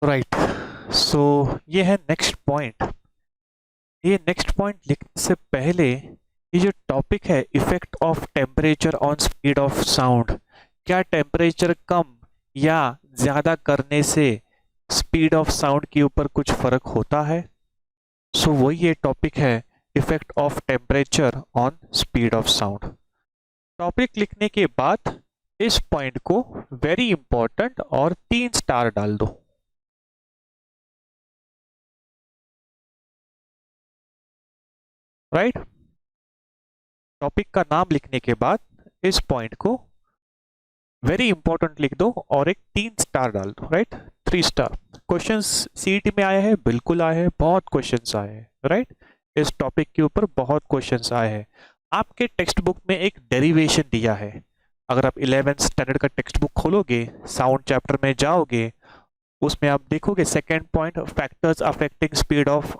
Right. सो ये है next point. ये नेक्स्ट पॉइंट लिखने से पहले ये जो टॉपिक है effect of temperature on speed of sound, क्या टेम्परेचर कम या ज्यादा करने से स्पीड ऑफ साउंड के ऊपर कुछ फर्क होता है? सो वही ये टॉपिक है, effect of temperature on speed of sound. Topic लिखने के बाद इस पॉइंट को वेरी इंपॉर्टेंट और 3 स्टार डाल दो। राइट। टॉपिक का नाम लिखने के बाद इस पॉइंट को वेरी इंपॉर्टेंट लिख दो और एक 3 स्टार डाल दो। राइट। 3 स्टार। क्वेश्चंस सीईटी में आए हैं, बिल्कुल आए हैं, बहुत क्वेश्चंस आए हैं। राइट। इस टॉपिक के ऊपर बहुत क्वेश्चंस आए हैं। आपके टेक्स्ट बुक में एक डेरिवेशन दिया है। अगर आप 11th स्टैंडर्ड का टेक्स्ट बुक खोलोगे, साउंड चैप्टर में जाओगे, उसमें आप देखोगे second point factors affecting speed of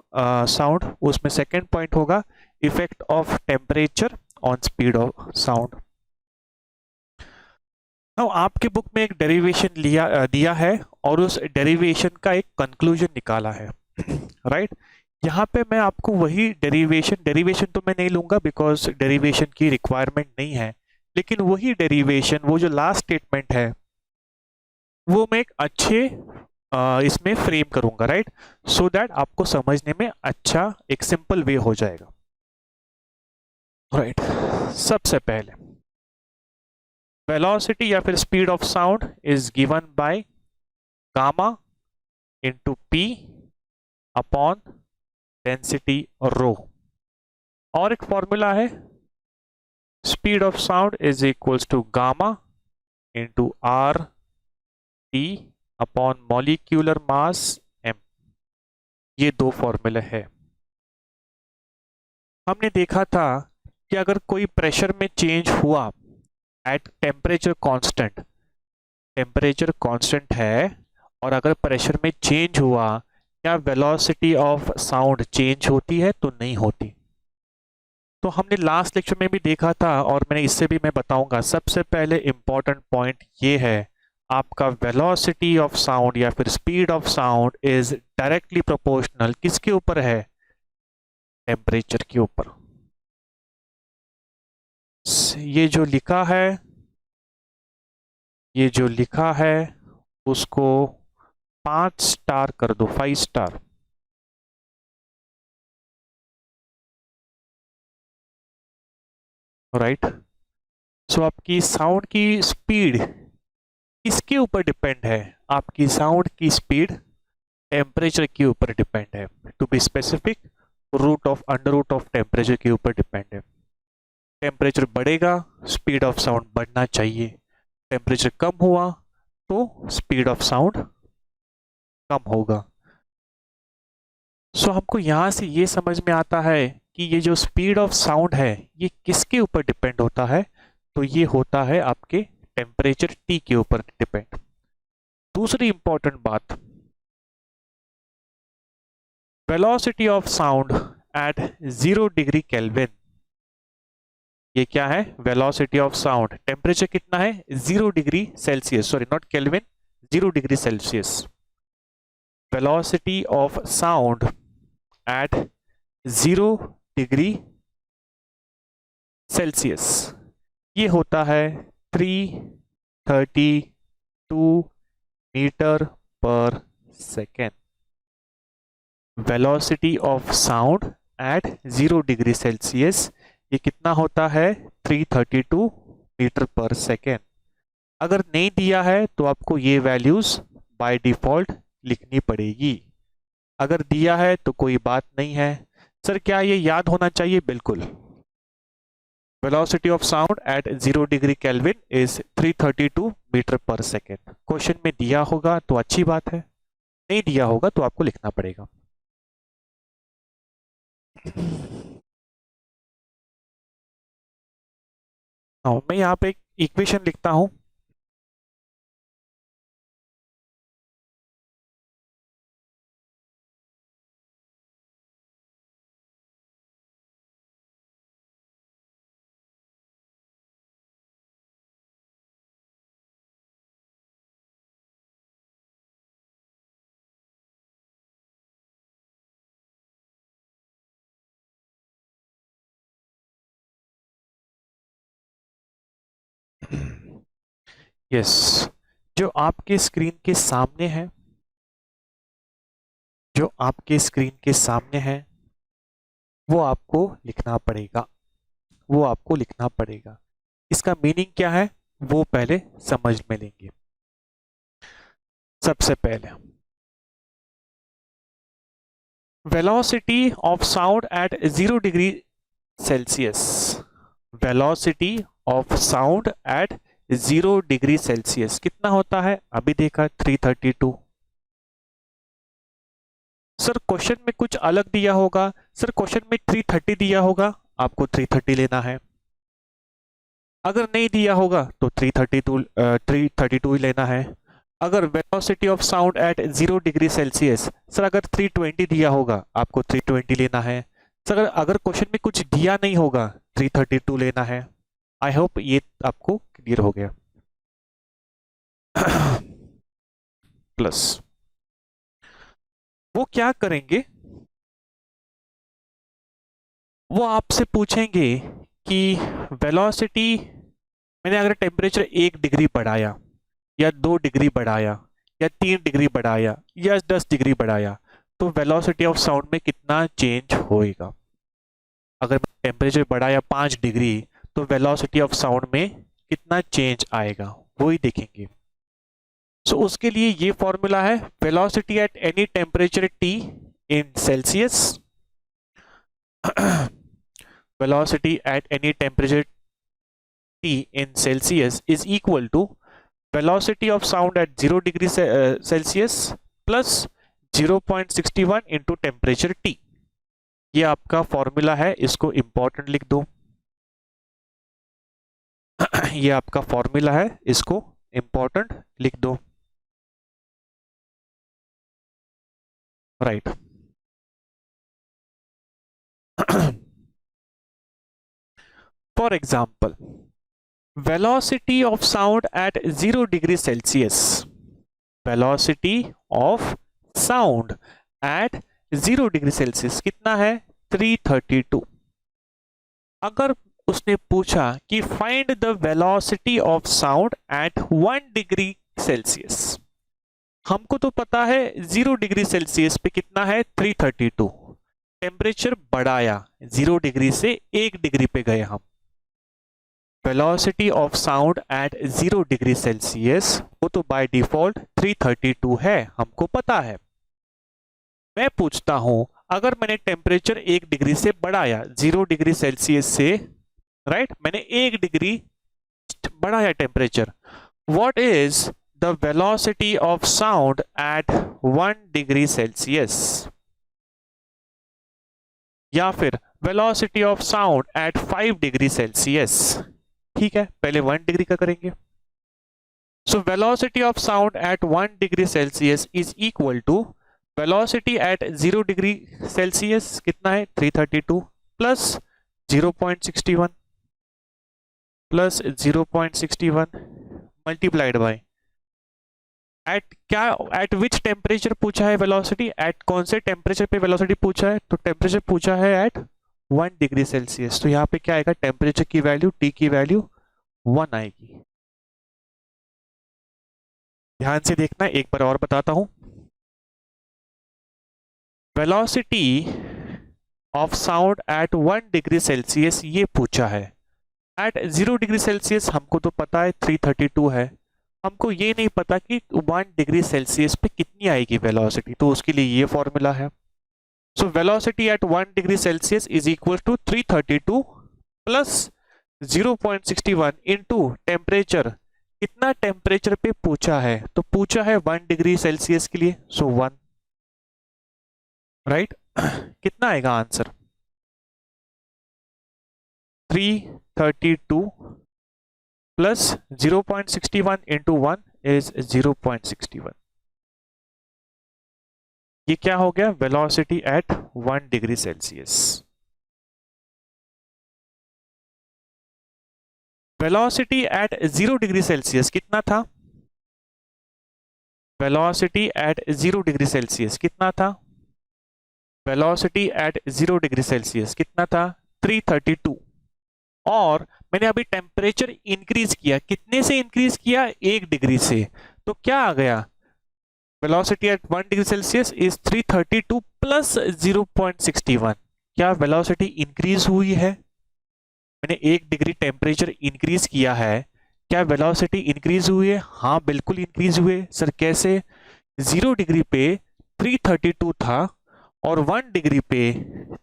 sound, उसमें सेकेंड पॉइंट होगा effect of temperature on speed of sound. Now आपके बुक में एक डेरिवेशन दिया है और उस डेरिवेशन का एक कंक्लूजन निकाला है। राइट। यहाँ पे मैं आपको वही डेरिवेशन डेरिवेशन तो मैं नहीं लूंगा बिकॉज डेरिवेशन की रिक्वायरमेंट नहीं है, लेकिन वही डेरिवेशन, वो जो लास्ट स्टेटमेंट है, वो मैं एक अच्छे इसमें फ्रेम करूंगा। राइट। सो दैट आपको समझने में अच्छा एक सिंपल वे हो जाएगा। राइट। सबसे पहले वेलोसिटी या फिर speed of sound is given by gamma into P upon density rho. और एक फॉर्मूला है, speed of sound is equals to gamma into R T upon molecular mass M. ये दो फॉर्मूले है। हमने देखा था कि अगर कोई प्रेशर में चेंज हुआ एट टेम्परेचर कांस्टेंट है, और अगर प्रेशर में चेंज हुआ, क्या वेलोसिटी ऑफ साउंड चेंज होती है? तो नहीं होती। तो हमने लास्ट लेक्चर में भी देखा था और मैंने इससे भी मैं बताऊंगा। सबसे पहले इंपॉर्टेंट पॉइंट ये है, आपका वेलोसिटी ऑफ साउंड या फिर speed of sound is directly proportional किसके ऊपर है? टेम्परेचर के ऊपर। ये जो लिखा है, ये जो लिखा है उसको 5 स्टार कर दो, 5 स्टार। राइट। सो आपकी साउंड की स्पीड किसके ऊपर डिपेंड है? आपकी साउंड की स्पीड टेम्परेचर के ऊपर डिपेंड है। To be specific, root of under root of temperature के ऊपर डिपेंड है। टेम्परेचर बढ़ेगा, स्पीड ऑफ साउंड बढ़ना चाहिए। टेम्परेचर कम हुआ तो स्पीड ऑफ साउंड कम होगा। सो हमको यहां से ये समझ में आता है कि ये जो स्पीड ऑफ साउंड है ये किसके ऊपर डिपेंड होता है? तो ये होता है आपके टेम्परेचर टी के ऊपर डिपेंड। दूसरी इंपॉर्टेंट बात, velocity of sound at 0 degree kelvin. ये क्या है? Velocity of sound. टेम्परेचर कितना है? 0 degree Celsius, sorry not kelvin, 0 degree Celsius. Velocity of sound at 0 degree Celsius, ये होता है 332 मीटर पर second. Velocity of sound at 0 degree Celsius, ये कितना होता है? 332 मीटर पर सेकेंड। अगर नहीं दिया है तो आपको ये वैल्यूज बाय डिफॉल्ट लिखनी पड़ेगी। अगर दिया है तो कोई बात नहीं है। सर क्या ये याद होना चाहिए? बिल्कुल। Velocity of sound at 0 degree kelvin is 332 metre पर सेकेंड। क्वेश्चन में दिया होगा तो अच्छी बात है, नहीं दिया होगा तो आपको लिखना पड़ेगा। हाँ, मैं यहाँ पे एक इक्वेशन लिखता हूँ। यस, जो आपके स्क्रीन के सामने है, जो आपके स्क्रीन के सामने है वो आपको लिखना पड़ेगा, वो आपको लिखना पड़ेगा। इसका मीनिंग क्या है वो पहले समझ में लेंगे। सबसे पहले velocity of sound at 0 degree Celsius, velocity of sound at 0 degree celsius कितना होता है? अभी देखा 332। सर क्वेश्चन में कुछ अलग दिया होगा, सर क्वेश्चन में 330 दिया होगा, आपको 330 लेना है। अगर नहीं दिया होगा तो 332 ही लेना है। अगर velocity of sound at 0 degree Celsius, sir अगर 320 दिया होगा आपको 320 लेना है। सर अगर क्वेश्चन में कुछ दिया नहीं होगा 332 लेना है। आई होप ये आपको क्लियर हो गया। प्लस वो क्या करेंगे, वो आपसे पूछेंगे कि वेलोसिटी, मैंने अगर टेम्परेचर 1 डिग्री बढ़ाया या 2 डिग्री बढ़ाया या 3 डिग्री बढ़ाया या 10 डिग्री बढ़ाया तो वेलोसिटी ऑफ साउंड में कितना चेंज होएगा। अगर टेम्परेचर बढ़ाया 5 डिग्री तो वेलोसिटी ऑफ साउंड में कितना चेंज आएगा वो ही देखेंगे। सो उसके लिए ये फॉर्मूला है, velocity at any temperature T in Celsius, velocity at any temperature T in Celsius is equal to velocity of sound at 0 degree Celsius plus 0.61 into temperature T। ये आपका फॉर्मूला है, इसको इंपॉर्टेंट लिख दो। ये आपका फॉर्मूला है, इसको इंपॉर्टेंट लिख दो। Right For example, velocity of sound at 0 degree Celsius, velocity of sound at 0 degree Celsius कितना है? 332। अगर उसने पूछा कि find the velocity of sound at 1 degree Celsius, हमको तो पता है 0 डिग्री सेल्सियस पे कितना है? 332। टेम्परेचर बढ़ाया 0 डिग्री से 1 डिग्री पे गए हम, velocity of sound at 0 degree Celsius वो तो बाय डिफॉल्ट 332 है, हमको पता है। मैं पूछता हूं अगर मैंने टेम्परेचर 1 डिग्री से बढ़ाया 0 डिग्री सेल्सियस से, राइट, मैंने 1 डिग्री बढ़ाया temperature, what is the velocity of sound at 1 degree celsius, या फिर velocity of sound at 5 degree celsius. ठीक है, पहले 1 डिग्री का करेंगे। So velocity of sound at 1 degree celsius is equal to velocity at 0 degree celsius कितना है? 332 plus 0.61 plus 0.61 multiplied by at क्या, एट विच टेम्परेचर पूछा है वेलोसिटी, एट कौन से टेम्परेचर पे वेलोसिटी पूछा है? तो टेम्परेचर पूछा है एट 1 डिग्री सेल्सियस, तो यहाँ पे क्या आएगा? टेम्परेचर की वैल्यू, टी की वैल्यू 1 आएगी। ध्यान से देखना, एक बार और बताता हूं। Velocity of sound at 1 degree Celsius ये पूछा है, एट 0 डिग्री सेल्सियस हमको तो पता है 332 है, हमको ये नहीं पता कि 1 डिग्री सेल्सियस पे कितनी आएगी वेलोसिटी, तो उसके लिए ये फॉर्मूला है। So velocity at 1 degree celsius is equal to 332 plus 0.61 into temperature, कितना टेम्परेचर पे पूछा है? तो पूछा है 1 डिग्री सेल्सियस के लिए, सो 1, राइट। कितना आएगा आंसर? 332 plus 0.61 into 1 is 0.61। ये क्या हो गया? Velocity at 1 degree Celsius. Velocity at 0 degree celsius कितना था? वेलोसिटी एट 0 डिग्री सेल्सियस कितना था? वेलोसिटी एट 0 डिग्री सेल्सियस कितना था? 332। और मैंने अभी टेम्परेचर इंक्रीज किया, कितने से इंक्रीज किया? 1 डिग्री से। तो क्या आ गया? Velocity at 1 degree celsius is 332 plus 0.61। क्या वेलोसिटी इंक्रीज हुई है? मैंने 1 डिग्री टेम्परेचर इंक्रीज किया है, क्या वेलोसिटी इंक्रीज हुई है? हाँ बिल्कुल इंक्रीज हुए। सर कैसे? 0 डिग्री पे 332 था और 1 डिग्री पे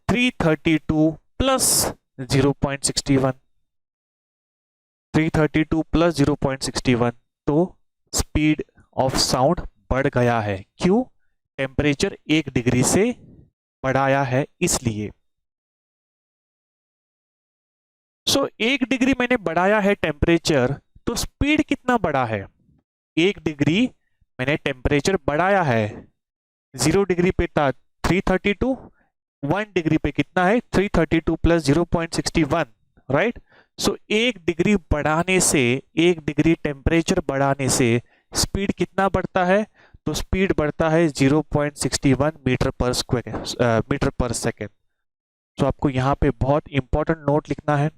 332 प्लस 0.61, 332 प्लस 0.61, तो स्पीड ऑफ साउंड बढ़ गया है। क्यों? टेम्परेचर 1 डिग्री से बढ़ाया है इसलिए। सो 1 डिग्री मैंने बढ़ाया है टेम्परेचर, तो स्पीड कितना बढ़ा है? 1 डिग्री मैंने टेम्परेचर बढ़ाया है, 0 डिग्री पे था 332, 1 डिग्री पे कितना है? 332 प्लस 0.61, राइट। सो 1 डिग्री बढ़ाने से, 1 डिग्री टेम्परेचर बढ़ाने से स्पीड कितना बढ़ता है? तो स्पीड बढ़ता है 0.61 मीटर पर स्क्वायर मीटर पर सेकेंड। तो आपको यहाँ पे बहुत इंपॉर्टेंट नोट लिखना है।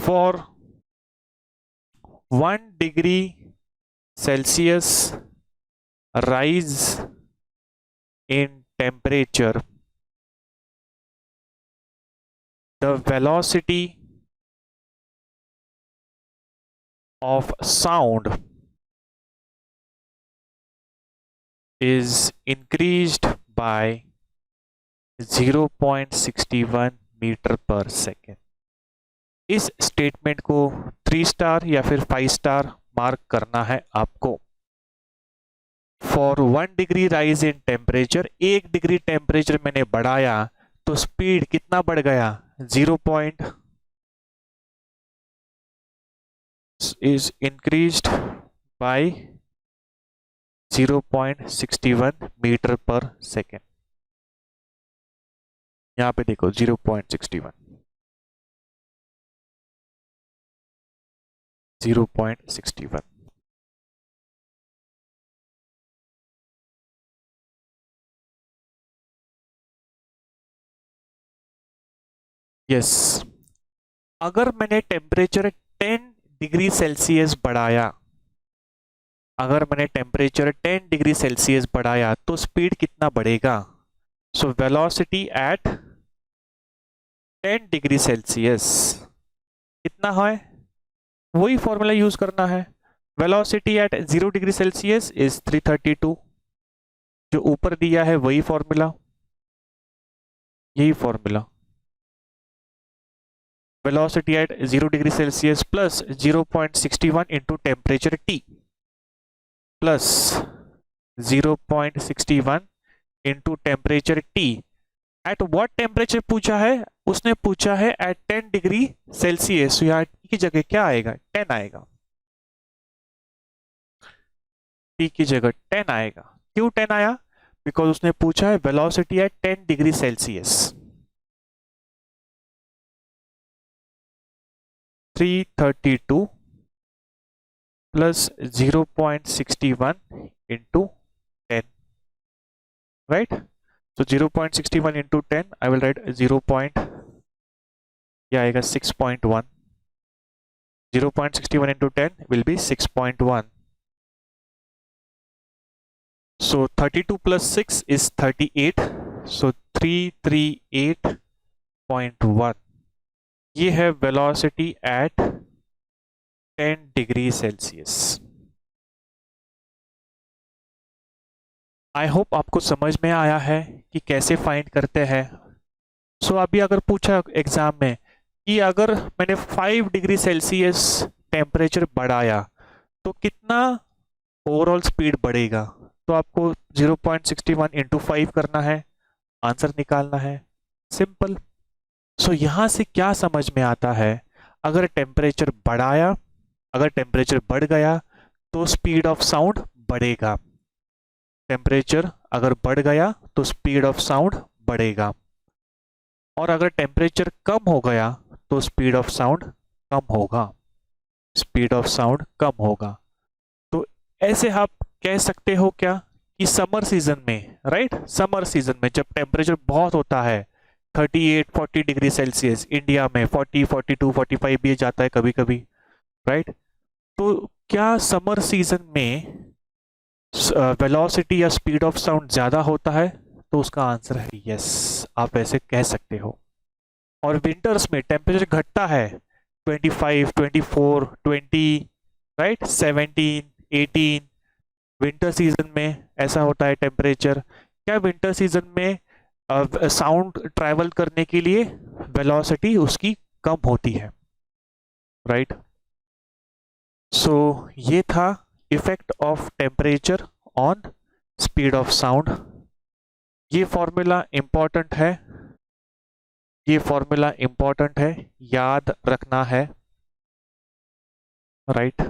For 1 degree Celsius rise in temperature, the velocity of sound is increased by 0.61 metre पर सेकेंड। इस स्टेटमेंट को 3 स्टार या फिर 5 स्टार मार्क करना है आपको। For 1 degree rise in temperature, 1 degree temperature मैंने बढ़ाया तो स्पीड कितना बढ़ गया? 0. इज इंक्रीज्ड बाय 0.61 मीटर पर सेकेंड। यहां पे देखो 0.61, 0.61। यस, अगर मैंने टेम्परेचर 10 डिग्री सेल्सियस बढ़ाया, अगर मैंने टेम्परेचर 10 डिग्री सेल्सियस बढ़ाया तो स्पीड कितना बढ़ेगा? सो वेलोसिटी एट 10 डिग्री सेल्सियस कितना है? वही फॉर्मूला यूज करना है। Velocity at 0 degree celsius is 332, जो ऊपर दिया है वही फॉर्मूला, यही formula. velocity at 0 degree Celsius plus 0.61 into temperature T plus 0.61 into temperature T at what temperature पूछा है? उसने पूछा है at 10 डिग्री सेल्सियस, तो यहाँ T की जगह क्या आएगा? 10 आएगा। T की जगह 10 आएगा। क्यों 10 आया? बिकॉज उसने पूछा है velocity at 10 degree Celsius. 332 plus 0.61 into 10, right? So 0.61 into 10, I will write 0. Yeah, I guess 6.1. 0.61 into 10 will be 6.1. So 32 plus 6 is 38. So 338.1. ये है velocity at 10 degree Celsius. I hope आपको समझ में आया है कि कैसे फाइंड करते हैं। सो अभी अगर पूछा एग्जाम में कि अगर मैंने 5 डिग्री सेल्सियस टेम्परेचर बढ़ाया तो कितना ओवरऑल स्पीड बढ़ेगा, तो आपको 0.61 इंटू 5 करना है, आंसर निकालना है। सिंपल। सो यहां से क्या समझ में आता है? अगर टेम्परेचर बढ़ाया, अगर टेम्परेचर बढ़ गया तो स्पीड ऑफ साउंड बढ़ेगा। टेम्परेचर अगर बढ़ गया तो स्पीड ऑफ साउंड बढ़ेगा, और अगर टेम्परेचर कम हो गया तो स्पीड ऑफ साउंड कम होगा, स्पीड ऑफ साउंड कम होगा। तो ऐसे आप कह सकते हो क्या कि समर सीजन में, राइट, समर सीजन में जब टेम्परेचर बहुत होता है, 38-40 डिग्री सेल्सियस, इंडिया में 40, 42, 45 भी जाता है कभी कभी, राइट। तो क्या समर सीजन में वेलोसिटी या स्पीड ऑफ साउंड ज़्यादा होता है? तो उसका आंसर है यस, आप ऐसे कह सकते हो। और विंटर्स में टेम्परेचर घटता है 25, 24, 20, राइट, 17, 18, विंटर सीजन में ऐसा होता है टेम्परेचर। क्या विंटर सीजन में साउंड ट्रैवल करने के लिए वेलोसिटी उसकी कम होती है, राइट। सो ये था effect of temperature on speed of sound. ये फॉर्मूला इंपॉर्टेंट है, ये फॉर्मूला इंपॉर्टेंट है, याद रखना है, राइट।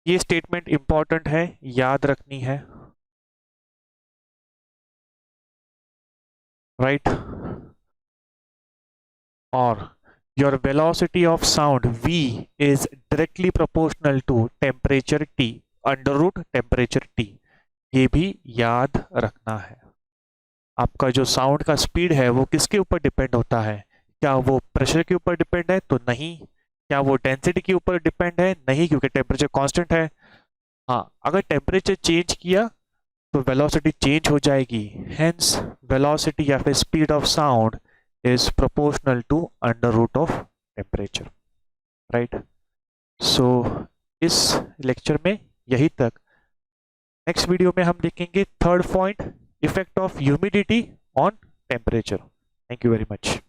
ये स्टेटमेंट इंपॉर्टेंट है, याद रखनी है, राइट। और your velocity of sound v is directly proportional to temperature T under root temperature T, ये भी याद रखना है। आपका जो साउंड का स्पीड है वो किसके ऊपर डिपेंड होता है? क्या वो प्रेशर के ऊपर डिपेंड है? तो नहीं। क्या वो डेंसिटी के ऊपर डिपेंड है? नहीं, क्योंकि टेम्परेचर कांस्टेंट है। हाँ, अगर टेम्परेचर चेंज किया तो वेलोसिटी चेंज हो जाएगी, हेंस वेलोसिटी या फिर speed of sound is proportional to under root of temperature, right? So इस लेक्चर में यही तक। नेक्स्ट वीडियो में हम देखेंगे third point, effect of humidity on temperature. Thank you very much.